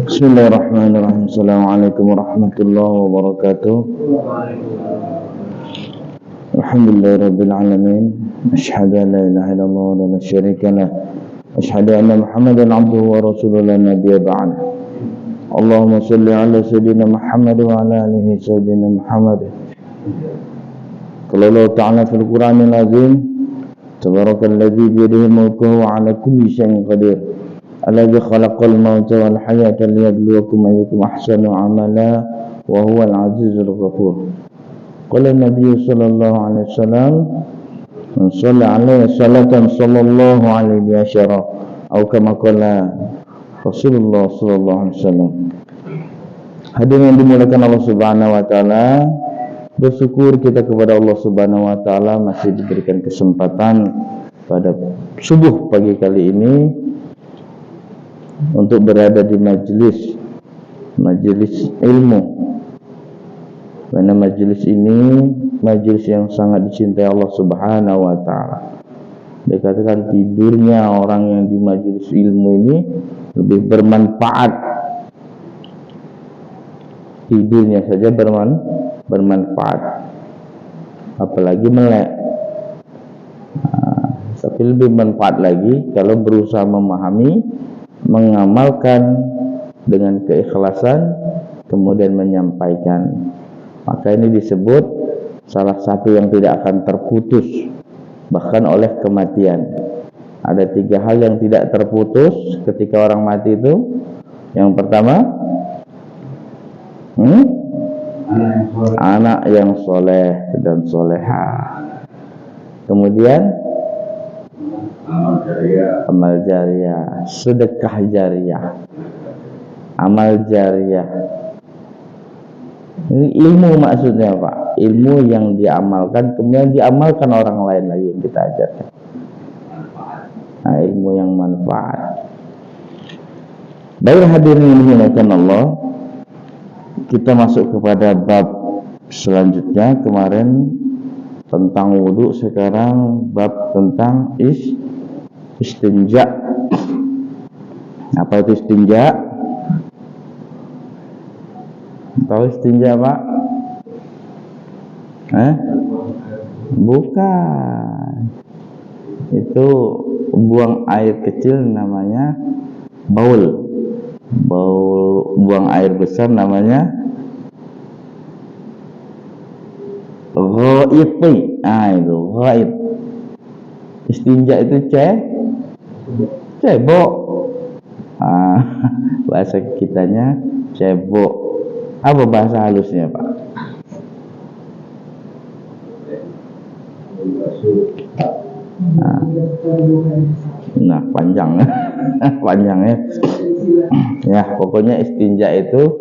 Bismillahirrahmanirrahim. Assalamualaikum warahmatullahi wabarakatuh. Alhamdulillahirabbil alamin. Asyhadu an la ilaha illallah wa la syarika lah. Asyhadu anna Muhammadan abduhu wa rasuluhu la nabiyya ba'd. Allahumma shalli ala sayyidina Muhammad wa ala alihi sayyidina Muhammad. Qala Allah ta'ala fil Qur'anil azim, tabarakalladzi bi yadihi mulkuhu wa ala kulli syai'in qadir. Alladzi khalaqal mauta wal hayata liyabluwakum ayyukum ahsanu amala wa huwal azizul ghafur. Qala Nabi sallallahu alaihi wasallam, man shalla alaihi salatan sallallahu alaihi wasyara, atau kama qala Rasulullah sallallahu alaihi wasallam. Hadirin yang dimuliakan Allah Subhanahu wa taala, bersyukur kita kepada Allah Subhanahu wa taala masih diberikan kesempatan pada subuh pagi kali ini untuk berada di majelis ilmu. Karena majelis ini majelis yang sangat dicintai Allah Subhanahu wa taala. Dikatakan tidurnya orang yang di majelis ilmu ini lebih bermanfaat. Tidurnya saja bermanfaat, apalagi melek. Tapi lebih bermanfaat lagi kalau berusaha memahami, mengamalkan dengan keikhlasan, kemudian menyampaikan. Maka ini disebut salah satu yang tidak akan terputus bahkan oleh kematian. Ada 3 hal yang tidak terputus ketika orang mati itu. Yang pertama, anak yang soleh dan soleha. Kemudian amal jariyah, sedekah jariyah, amal jariyah. Ini ilmu maksudnya Pak, ilmu yang diamalkan, kemudian diamalkan orang lain lagi yang kita ajarkan. Nah, ilmu yang manfaat. Baik hadirin yang dimuliakan Allah, kita masuk kepada bab selanjutnya. Kemarin tentang wudu, sekarang bab tentang istinja. Apa itu istinja? Tahu istinja Pak? Bukan. Itu buang air kecil namanya baul. Buang air besar namanya ghaiti. Itu ghaid. Istinja itu cebok. Bahasa kitanya cebok. Apa bahasa halusnya Pak? Nah, panjangnya ya, pokoknya istinja itu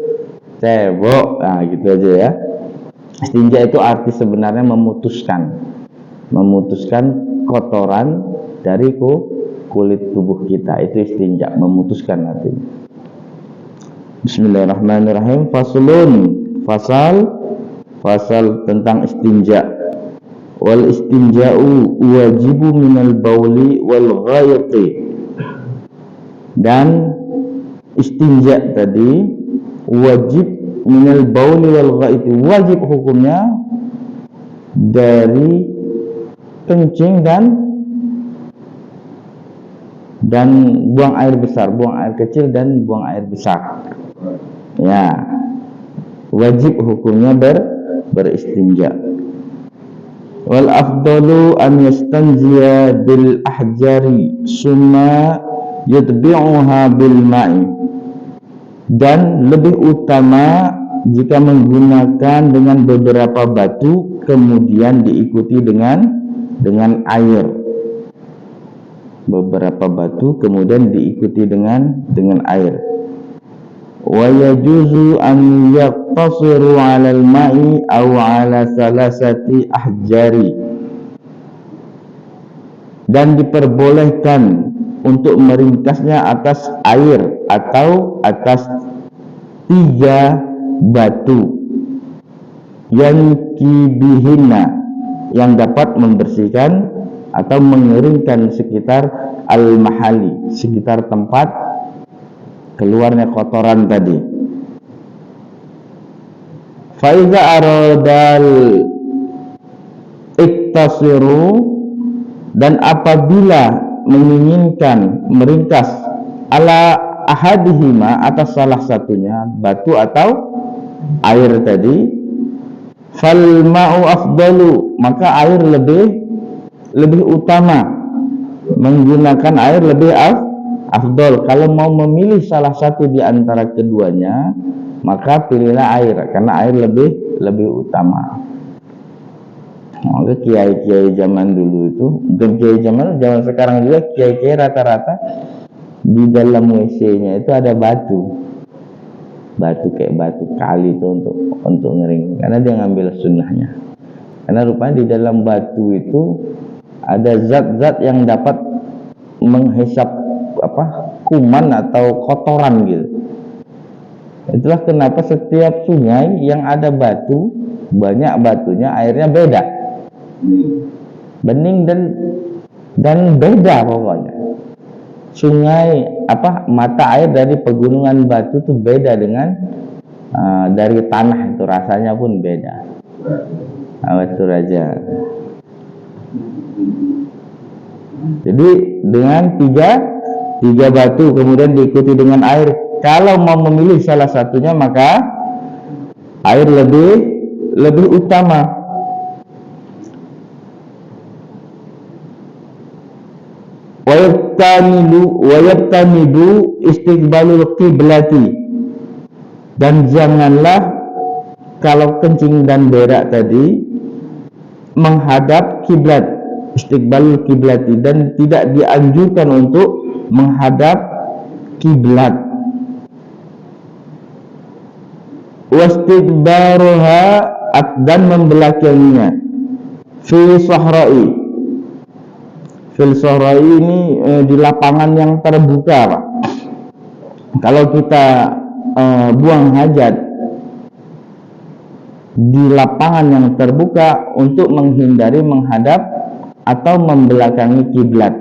cebok. Nah, gitu aja ya. Istinja itu arti sebenarnya memutuskan kotoran dari kulit tubuh kita. Itu istinja, memutuskan artinya. Bismillahirrahmanirrahim. Fasal tentang istinja. Wal istinja'u wajibu minal bauli wal ghaiti. Dan istinja tadi wajib minal bauli wal ghaiti, wajib hukumnya dari kencing dan buang air besar, buang air kecil dan buang air besar. Ya, wajib hukumnya beristinja. Wal afdalu an yastanziya bil ahjari summa yutbi'uha bil ma'i. Dan lebih utama jika menggunakan dengan beberapa batu kemudian diikuti dengan air. Beberapa batu kemudian diikuti dengan air. Wa yajuzu an yaqtasiru 'ala al-ma'i aw 'ala salasati ahjari. Dan diperbolehkan untuk meringkasnya atas air atau atas 3 batu yang kibihina, yang dapat membersihkan atau mengeringkan sekitar al-mahali, sekitar tempat keluarnya kotoran tadi. Fa iza aradal iktasiru, dan apabila menginginkan meringkas ala ahadihima, atas salah satunya, batu atau air tadi, fal ma'u afdalu, maka air lebih utama, menggunakan air lebih afdal. Kalau mau memilih salah satu di antara keduanya, maka pilihlah air, karena air lebih utama. Maka kiai-kiai zaman dulu itu, bukan kiai zaman sekarang juga, kiai-kiai rata-rata di dalam WC-nya itu ada batu kayak batu kali itu untuk ngering, karena dia ngambil sunnahnya. Karena rupanya di dalam batu itu ada zat-zat yang dapat menghisap kuman atau kotoran gitu. Itulah kenapa setiap sungai yang ada batu, banyak batunya, airnya beda, bening dan beda pokoknya. Sungai mata air dari pegunungan batu itu beda dengan dari tanah, itu rasanya pun beda. Itu aja. Jadi dengan tiga batu kemudian diikuti dengan air. Kalau mau memilih salah satunya, maka air lebih utama. Wayabtamidu istiqbalul qiblati, dan janganlah kalau kencing dan berak tadi menghadap kiblat, istiqbalul qiblati, dan tidak dianjurkan untuk menghadap kiblat. Wastiqbaruha, dan membelakanginya. Fi sahra'i, fil sahra'i ini di lapangan yang terbuka, Pak. Kalau kita buang hajat di lapangan yang terbuka untuk menghindari menghadap atau membelakangi kiblat.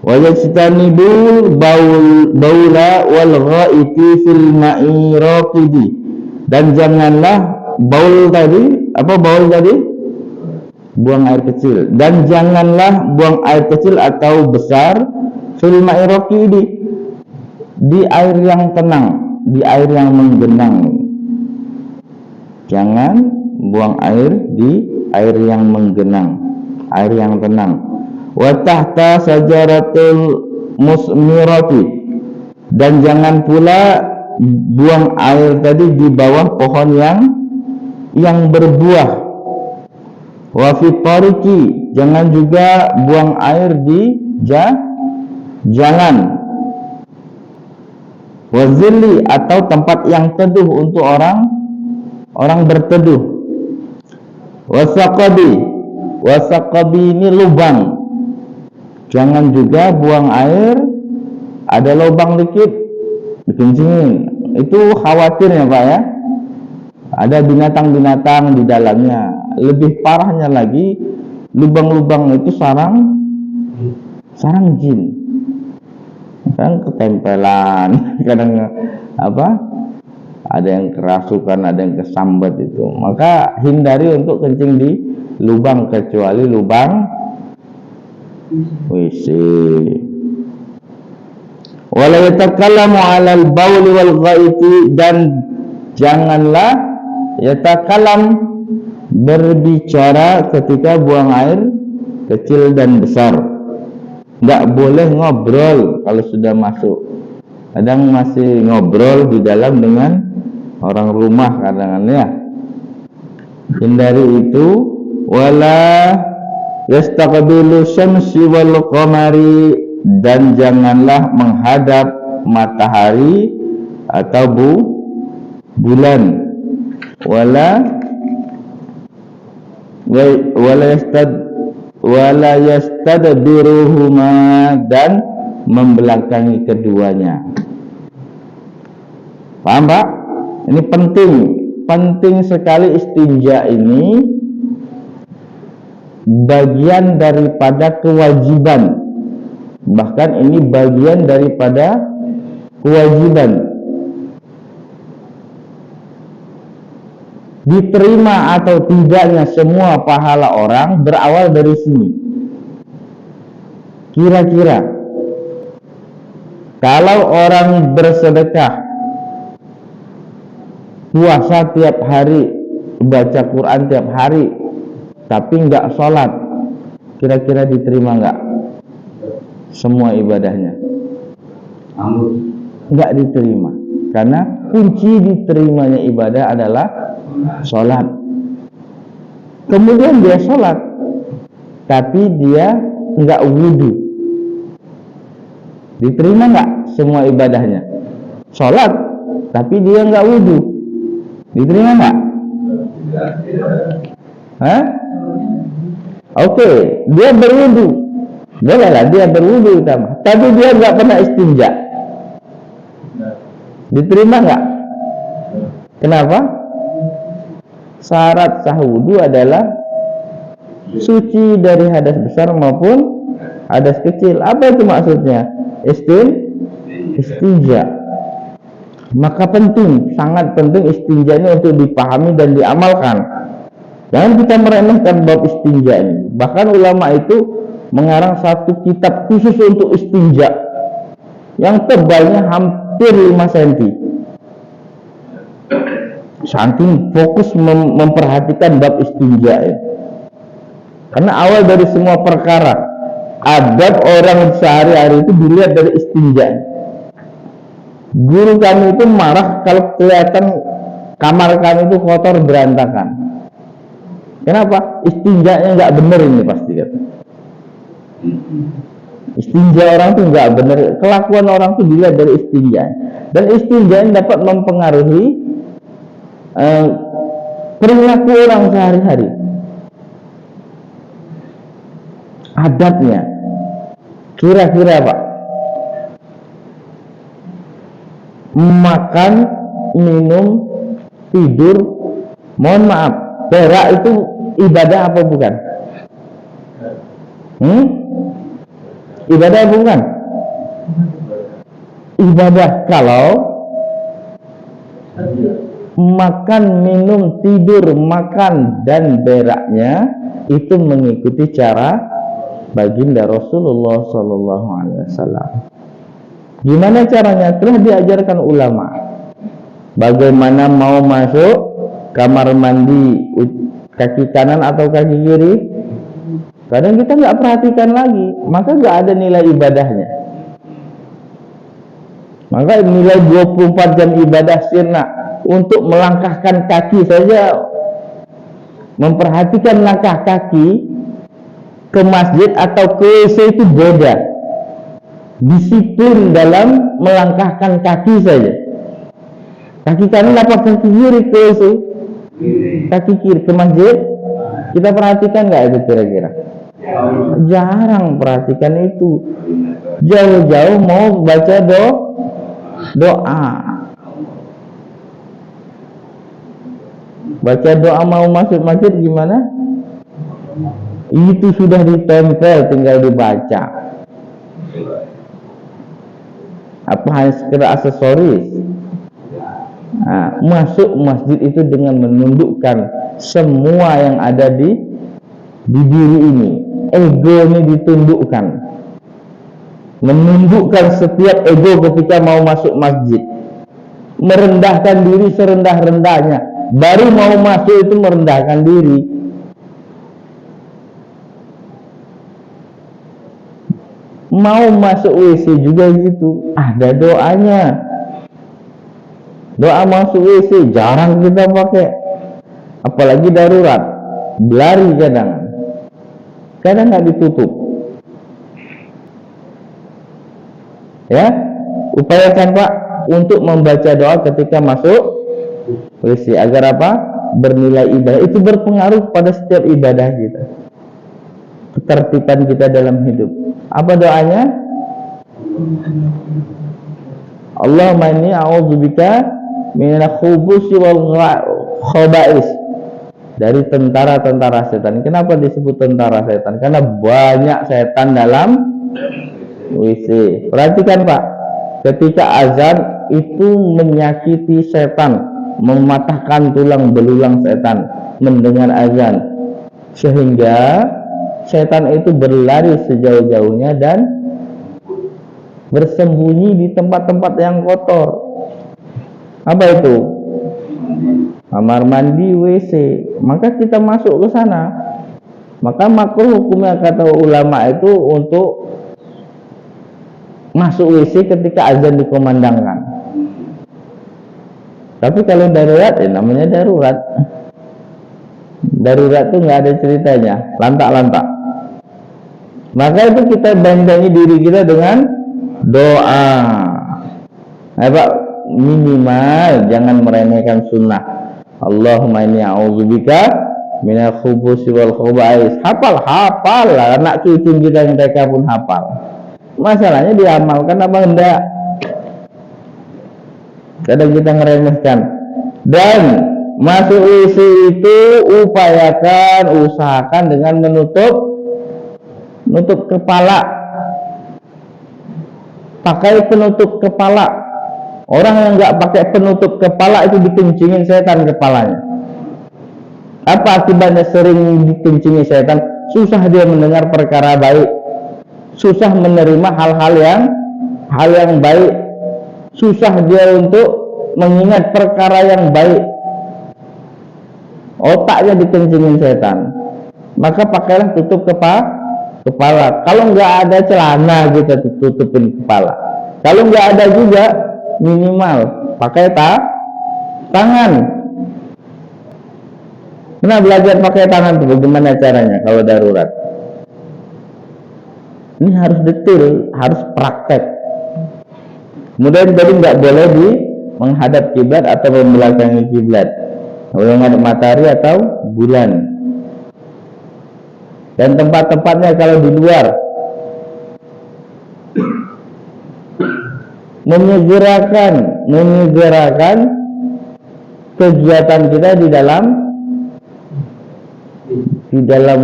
Wa yajtanibul baula wal ghaiti fil ma'i raqidi, dan janganlah baul tadi, buang air kecil, dan janganlah buang air kecil atau besar fil ma'i raqidi, di air yang tenang, di air yang menggenang. Jangan buang air di air yang menggenang, air yang tenang. Wa tahta sajaratul musmirati, dan jangan pula buang air tadi di bawah pohon yang berbuah. Wa fi tariqi, jangan juga buang air di jalan. Wa zilli, atau tempat yang teduh untuk orang berteduh. Wa saqabi, ini lubang. Jangan juga buang air ada lubang dikit dikencingin. Itu khawatirnya, Pak, ya. Ada binatang-binatang di dalamnya. Lebih parahnya lagi, lubang-lubang itu sarang jin. Kadang ketempelan, kadang ada yang kerasukan, ada yang kesambat itu. Maka hindari untuk kencing di lubang, kecuali lubang WC. Wala yatakallamu 'alal bauli wal ghaiti, dan janganlah yatakallam, berbicara ketika buang air kecil dan besar. Enggak boleh ngobrol kalau sudah masuk. Kadang masih ngobrol di dalam dengan orang rumah kadang-kadang, ya. Hindari itu. Wala yastaqbilu syamsi wal qamari, dan janganlah menghadap matahari atau bulan. Wala yastadbiruhuma, dan membelakangi keduanya. Paham, Pak? Ini penting penting sekali istinja ini, bagian daripada kewajiban. Bahkan ini bagian daripada kewajiban. Diterima atau tidaknya semua pahala orang berawal dari sini. Kira-kira kalau orang bersedekah, puasa tiap hari, baca Quran tiap hari, tapi nggak sholat, kira-kira diterima nggak semua ibadahnya? Nggak diterima, karena kunci diterimanya ibadah adalah sholat. Kemudian dia sholat, tapi dia nggak wudhu, diterima nggak semua ibadahnya? Sholat, tapi dia nggak wudhu, diterima nggak? Hah? Oke, dia berwudhu, bolehlah dia berwudhu utama, tapi dia nggak pernah istinja, diterima nggak? Kenapa? Syarat sah wudhu adalah suci dari hadas besar maupun hadas kecil. Apa itu maksudnya? Istinja. Maka penting, sangat penting istinja ini untuk dipahami dan diamalkan. Jangan kita meremehkan bab istinja ini. Bahkan ulama itu mengarang satu kitab khusus untuk istinja yang tebalnya hampir 5 cm. Saking fokus memperhatikan bab istinja ini. Karena awal dari semua perkara, adab orang sehari-hari itu dilihat dari istinja. Guru kami itu marah kalau kelihatan kamar kami itu kotor berantakan. Kenapa? Istinjanya nggak bener ini pasti kata. Istinja orang itu nggak bener, kelakuan orang itu dilihat dari istinja. Dan istinja dapat mempengaruhi perilaku orang sehari-hari, adabnya. Kira-kira Pak, makan, minum, tidur, mohon maaf, berak itu ibadah apa bukan? Ibadah apa bukan? Ibadah kalau makan, minum, tidur, makan dan beraknya itu mengikuti cara baginda Rasulullah SAW. Gimana caranya? Telah diajarkan ulama. Bagaimana mau masuk kamar mandi, kaki kanan atau kaki kiri? Kadang kita nggak perhatikan lagi, maka nggak ada nilai ibadahnya. Maka nilai 24 jam ibadah sirna untuk melangkahkan kaki saja, memperhatikan langkah kaki ke masjid atau ke WC itu beda. Disiplin dalam melangkahkan kaki saja. Kaki kanan apa kaki kiri ke WC? Kaki kiri ke masjid. Kita perhatikan nggak itu kira-kira? Jarang perhatikan itu. Jauh-jauh mau baca doa. Baca doa mau masuk masjid gimana? Itu sudah ditempel, tinggal dibaca. Apa hanya sekedar aksesoris? Nah, masuk masjid itu dengan menundukkan semua yang ada di diri ini. Ego ini ditundukkan, menundukkan setiap ego ketika mau masuk masjid, merendahkan diri serendah-rendahnya. Baru mau masuk itu merendahkan diri. Mau masuk WC juga gitu, ada doanya. Doa masuk WC jarang kita pakai, apalagi darurat, berlari kadang nggak ditutup. Ya, upayakan Pak untuk membaca doa ketika masuk WC agar apa? Bernilai ibadah. Itu berpengaruh pada setiap ibadah kita, ketertiban kita dalam hidup. Apa doanya? Allahumma inni a'udzubika minal khubuthi wal khaba'is, dari tentara-tentara setan. Kenapa disebut tentara setan? Karena banyak setan dalam WC. Perhatikan Pak, ketika azan itu menyakiti setan, mematahkan tulang belulang setan mendengar azan, sehingga setan itu berlari sejauh-jauhnya dan bersembunyi di tempat-tempat yang kotor. Apa itu? Kamar mandi, WC. Maka kita masuk ke sana. Maka makruh hukumnya kata ulama itu untuk masuk WC ketika azan dikumandangkan. Tapi kalau darurat, namanya darurat. Darurat itu nggak ada ceritanya, lantak-lantak. Maka itu kita bentengi diri kita dengan doa. Pak, minimal jangan meremehkan sunnah. Allahumma inni a'udzubika minal khubusi wal khaba'is. Hafal lah, anak cucu kita yang mereka pun hafal. Masalahnya diamalkan apa enggak? Kadang kita ngeremehkan. Dan masuk WC itu usahakan dengan menutup kepala. Pakai penutup kepala. Orang yang nggak pakai penutup kepala itu dikencingin setan kepalanya. Apa akibatnya? Sering dikencingin setan, susah dia mendengar perkara baik, susah menerima hal yang baik, susah dia untuk mengingat perkara yang baik. Otaknya dikencingin setan. Maka pakailah tutup kepala. Kalau nggak ada celana kita tutupin kepala. Kalau nggak ada juga, minimal pakai tangan. Nah, belajar pakai tangan itu bagaimana caranya kalau darurat? Ini harus detail, harus praktek. Kemudian tadi nggak boleh di menghadap kiblat atau membelakangi kiblat. Kalau menghadap matahari atau bulan. Dan tempat-tempatnya kalau di luar, menyegerakan kegiatan kita di dalam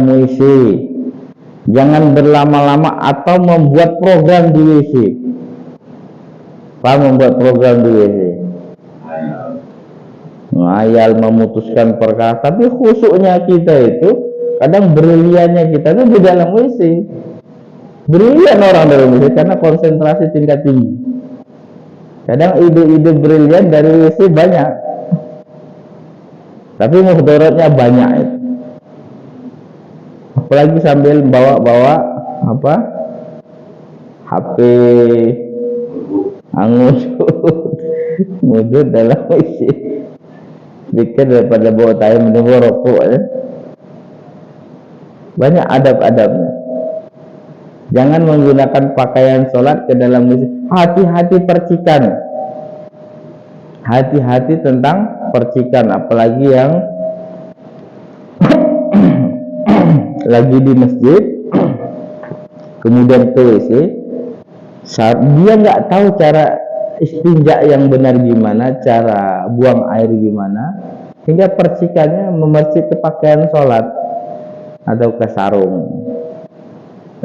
WC. Jangan berlama-lama atau membuat program di WC. Membuat program di WC. Ngayal memutuskan perkara, tapi khusyuknya kita itu kadang briliannya kita itu di dalam WC. Brilian orang dalam WC karena konsentrasi tingkat tinggi. Kadang ide-ide brilian dari WC banyak, tapi mudaratnya banyak itu. Apalagi sambil bawa HP, angus, mudut dalam WC. Pikir daripada bawa tai menunggu rokok ya. Banyak adab-adabnya. Jangan menggunakan pakaian sholat ke dalam WC. Hati-hati percikan. Hati-hati tentang percikan, apalagi yang lagi di masjid, kemudian ke WC, dia nggak tahu cara istinja yang benar gimana, cara buang air gimana, hingga percikannya memercik ke pakaian sholat atau ke sarung,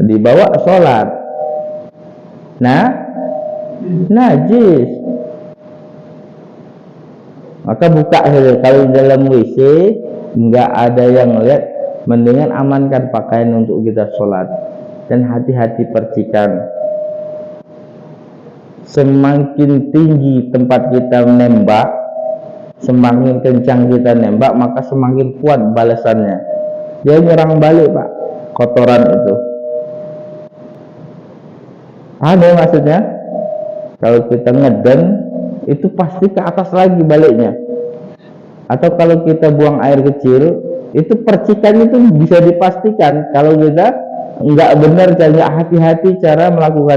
dibawa sholat. Nah, najis. Maka buka saja. Kalau dalam WC nggak ada yang lihat, mendingan amankan pakaian untuk kita sholat. Dan hati-hati percikan. Semakin tinggi tempat kita menembak, semakin kencang kita nembak, maka semakin kuat balasannya. Dia nyerang balik Pak, kotoran itu. Ada maksudnya? Kalau kita ngeden, itu pasti ke atas lagi baliknya. Atau kalau kita buang air kecil, itu percikan itu bisa dipastikan. Kalau kita nggak benar, nggak hati-hati cara melakukan